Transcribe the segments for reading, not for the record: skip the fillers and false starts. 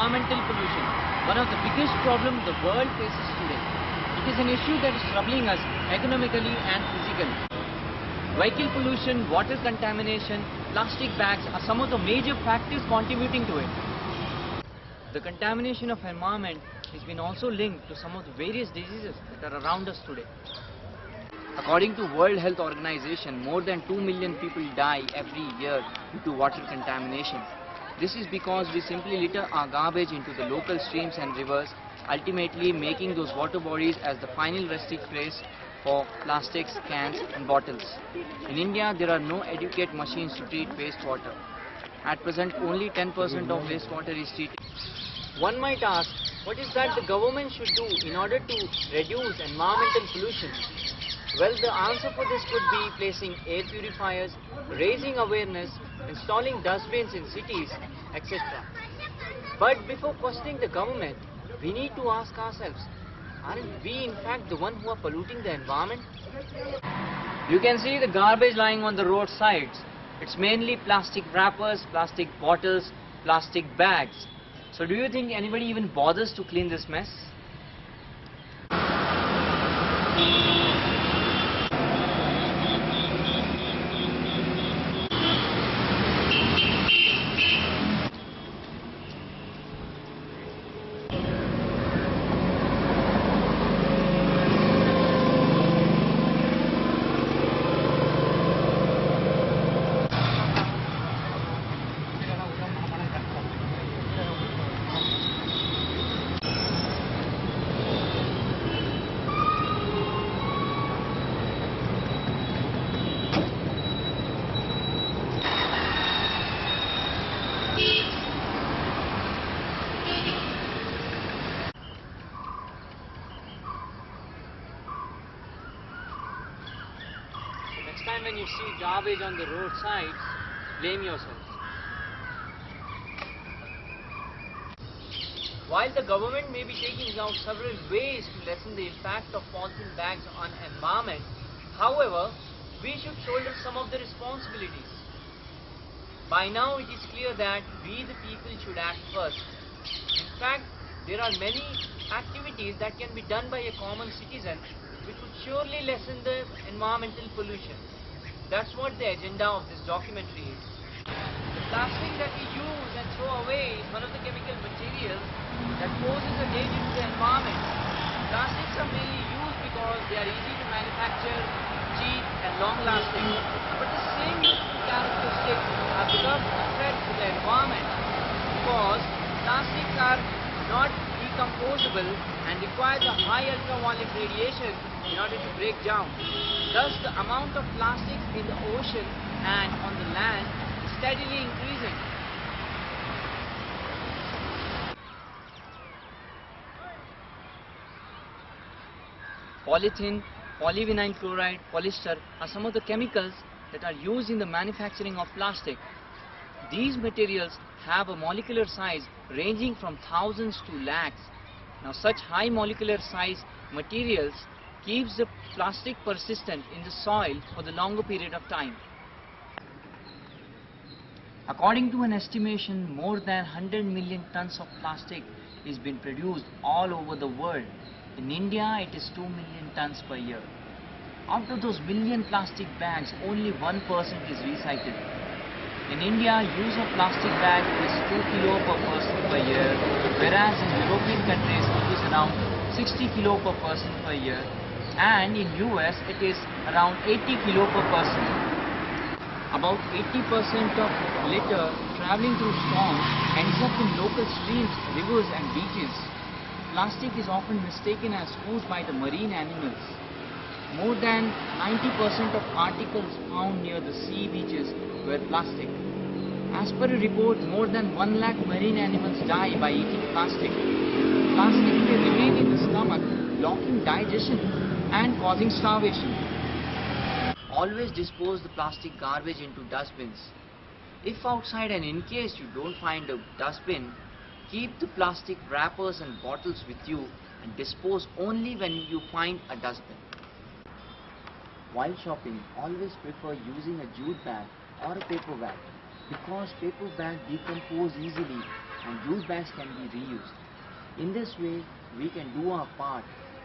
environmental pollution, one of the biggest problems the world faces today. It is an issue that is troubling us economically and physically. Vehicle pollution, water contamination, plastic bags are some of the major factors contributing to it. The contamination of environment has been also linked to some of the various diseases that are around us today. According to World Health Organization, more than 2 million people die every year due to water contamination. This is because we simply litter our garbage into the local streams and rivers, ultimately making those water bodies as the final resting place for plastics, cans and bottles. In India, there are no adequate machines to treat wastewater. At present, only 10% of wastewater is treated. One might ask, what is that the government should do in order to reduce environmental pollution? Well, the answer for this could be placing air purifiers, raising awareness, installing dustbins in cities, etc. But before questioning the government, we need to ask ourselves, aren't we in fact the one who are polluting the environment? You can see the garbage lying on the roadsides. It's mainly plastic wrappers, plastic bottles, plastic bags. So do you think anybody even bothers to clean this mess? Next time when you see garbage on the roadsides, blame yourself. While the government may be taking out several ways to lessen the impact of polythene bags on environment, however, we should shoulder some of the responsibilities. By now it is clear that we the people should act first. In fact, there are many activities that can be done by a common citizen which would surely lessen the environmental pollution. That's what the agenda of this documentary is. The plastic that we use and throw away is one of the chemical materials that poses a danger to the environment. Plastics are mainly used because they are easy to manufacture, cheap and long-lasting. But the same useful characteristics have become a threat to the environment because plastics are not decomposable and require the high ultraviolet radiation in order to break down. Thus, the amount of plastics in the ocean and on the land is steadily increasing. Polythene, polyvinyl chloride, polyester are some of the chemicals that are used in the manufacturing of plastic. These materials have a molecular size ranging from thousands to lakhs. Now, such high molecular size materials keeps the plastic persistent in the soil for the longer period of time. According to an estimation, more than 100 million tons of plastic is being produced all over the world. In India, it is 2 million tons per year. Out of those million plastic bags, only 1% is recycled. In India, use of plastic bag is 2 kilo per person per year, whereas in European countries it is around 60 kilo per person per year, and in US it is around 80 kilo per person. About 80% of litter traveling through storms ends up in local streams, rivers and beaches. Plastic is often mistaken as food by the marine animals. More than 90% of articles found near the sea beaches were plastic. As per a report, more than 1 lakh marine animals die by eating plastic. Plastic may remain in the stomach, blocking digestion and causing starvation. Always dispose the plastic garbage into dustbins. If outside and in case you don't find a dustbin, keep the plastic wrappers and bottles with you and dispose only when you find a dustbin. While shopping, always prefer using a jute bag or a paper bag because paper bag decompose easily and juice bags can be reused. In this way, we can do our part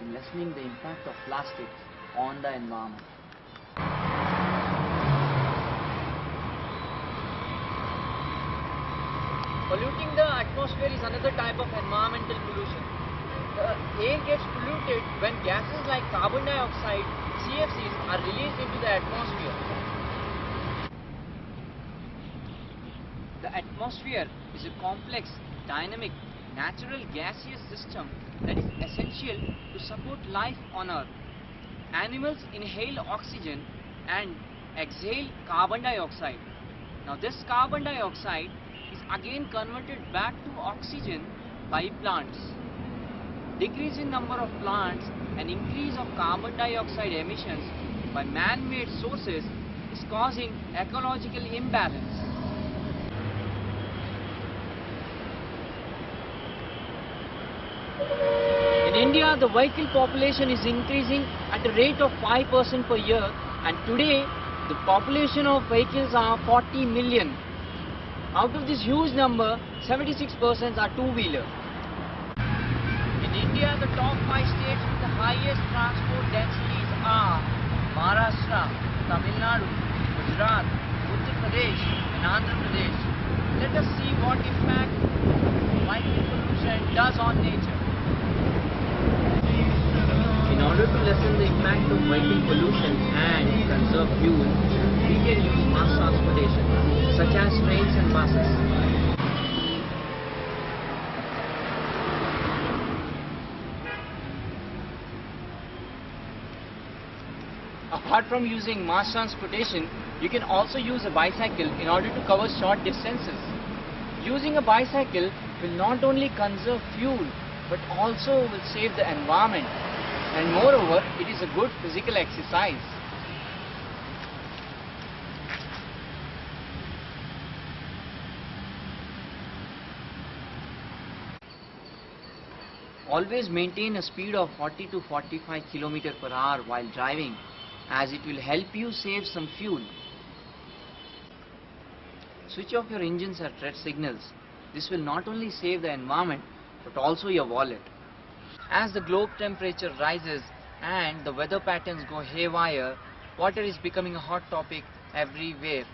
in lessening the impact of plastic on the environment. Polluting the atmosphere is another type of environmental pollution. The air gets polluted when gases like carbon dioxide, CFCs, are released into the atmosphere. The atmosphere is a complex, dynamic, natural gaseous system that is essential to support life on Earth. Animals inhale oxygen and exhale carbon dioxide. Now this carbon dioxide is again converted back to oxygen by plants. Decrease in number of plants and increase of carbon dioxide emissions by man-made sources is causing ecological imbalance. In India, the vehicle population is increasing at a rate of 5% per year, and today the population of vehicles are 40 million. Out of this huge number, 76% are two-wheeler. In India, the top 5 states with the highest transport densities are Maharashtra, Tamil Nadu, Gujarat, Uttar Pradesh and Andhra Pradesh. Let us see what impact vehicle pollution does on nature. In order to lessen the impact of vehicle pollution and conserve fuel, we can use mass transportation such as trains and buses. Apart from using mass transportation, you can also use a bicycle in order to cover short distances. Using a bicycle will not only conserve fuel but also will save the environment, and moreover it is a good physical exercise. Always maintain a speed of 40 to 45 km per hour while driving, as it will help you save some fuel. Switch off your engines at red signals. This will not only save the environment but also your wallet. As the globe temperature rises and the weather patterns go haywire, water is becoming a hot topic everywhere.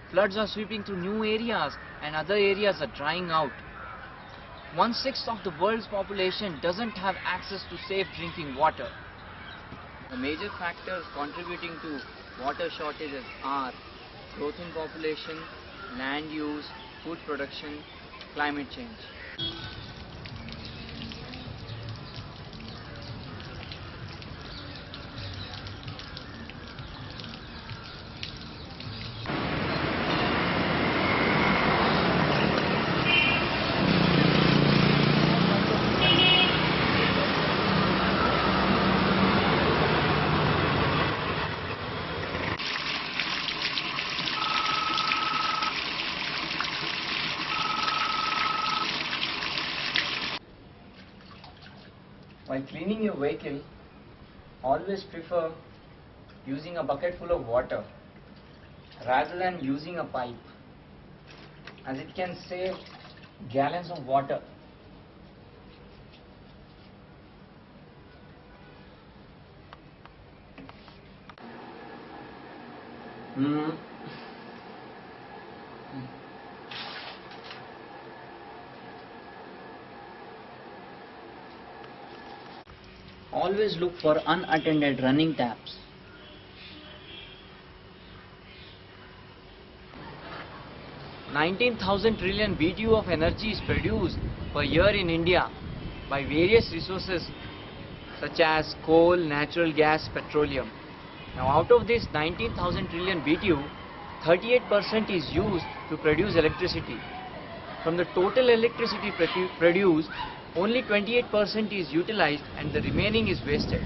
Floods are sweeping through new areas and other areas are drying out. 1/6 of the world's population doesn't have access to safe drinking water. The major factors contributing to water shortages are growth in population, land use, food production, climate change. While cleaning your vehicle, always prefer using a bucket full of water rather than using a pipe, as it can save gallons of water. Always look for unattended running taps. $19,000 trillion BTU of energy is produced per year in India by various resources such as coal, natural gas, petroleum. Now out of this 19,000 trillion BTU, 38% is used to produce electricity. From the total electricity produced, only 28% is utilized and the remaining is wasted.